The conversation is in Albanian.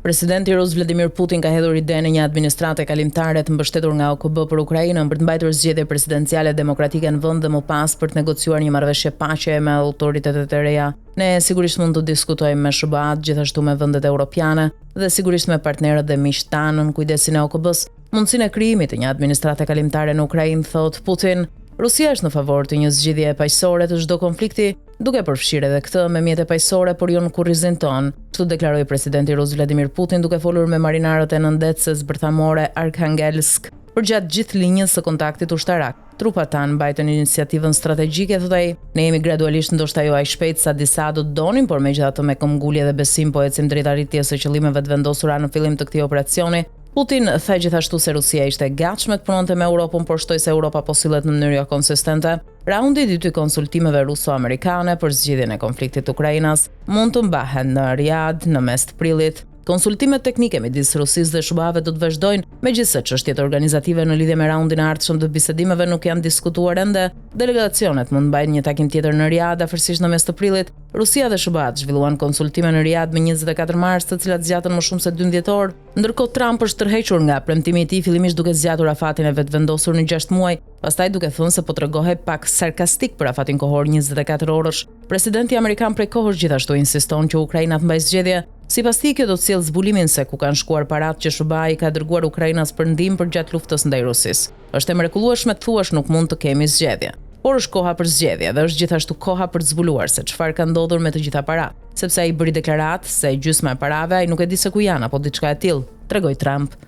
Presidenti rus Vladimir Putin ka hedhur idenë e një administrate kalimtare të mbështetur nga OKB për Ukrainën për të mbajtur zgjedhje presidenciale demokratike në vend dhe më pas për të negociuar një marrëveshje paqe me autoritetet e reja. Ne sigurisht mund të diskutojmë me SBA-t, gjithashtu me vendet europiane dhe sigurisht me partnerët dhe miqtë tanë në kujdesin e OKB-s. Mundësinë e krijimit të një administrate kalimtare në Ukrainë, thot Putin. Rusia është në favor të një zgjidhje paqësore të çdo konflikti, duke përfshirë edhe këtë me mjete paqësore, por jo në kurrizin ton. Kështu deklaroi presidenti rus Vladimir Putin duke folur me marinarët e nëndetëses bërthamore Arkhangelsk përgjatë gjithë linjës së kontaktit ushtarak. Trupat tanë mbajtën iniciativën strategjike, thot ai. Ne jemi gradualisht ndoshta jo aq shpejt sa disa do të donin, por megjithatë me këmbgulje dhe besim po ecim drejt arritjes së qëllimeve të vendosura në fillim të këtij operacioni. Putin tha gjithashtu se Rusia ishte e gatshme të punonte me Europën, por shtoi se Europa po sillet në mënyrë jo konsistente. Raundi i dytë i konsultimeve ruso-amerikane për zgjidhjen e konfliktit të Ukrainës mund të mbahen në Riyadh në mes të prillit. Konsultimet teknike midis Rusisë dhe SBA-ve do të vazhdojnë, megjithëse çështjet organizative në lidhje me raundin e ardhshëm të bisedimeve nuk janë diskutuar ende. Delegacionet mund të mbajnë një takim tjetër në Riyadh afërsisht në mes të prillit. Rusia dhe SBA-t zhvilluan konsultime në Riyadh më 24 mars, të cilat zgjatën më shumë se 12 orë. Ndërkohë Trump është tërhequr nga premtimi i tij fillimisht duke zgjatur afatin e vetvendosur në 6 muaj, pastaj duke thënë se po tregohej pak sarkastik për afatin kohor 24 orësh. Presidenti amerikan prej kohësh gjithashtu insiston që Ukraina të mbajë zgjedhje. Sipas tij, kjo do të sjellë zbulimin se ku kanë shkuar paratë që SBA-i ka dërguar Ukrainës për ndihmë përgjatë luftës ndaj Rusisë. Është e mrekullueshme të thuash nuk mund të kemi zgjedhje. Por është koha për zgjedhje dhe është gjithashtu koha për të zbuluar se çfarë ka ndodhur me të gjitha paratë, sepse ai bëri deklaratë se gjysma e parave ai nuk e di se ku janë apo diçka e tillë, tregoi Trump.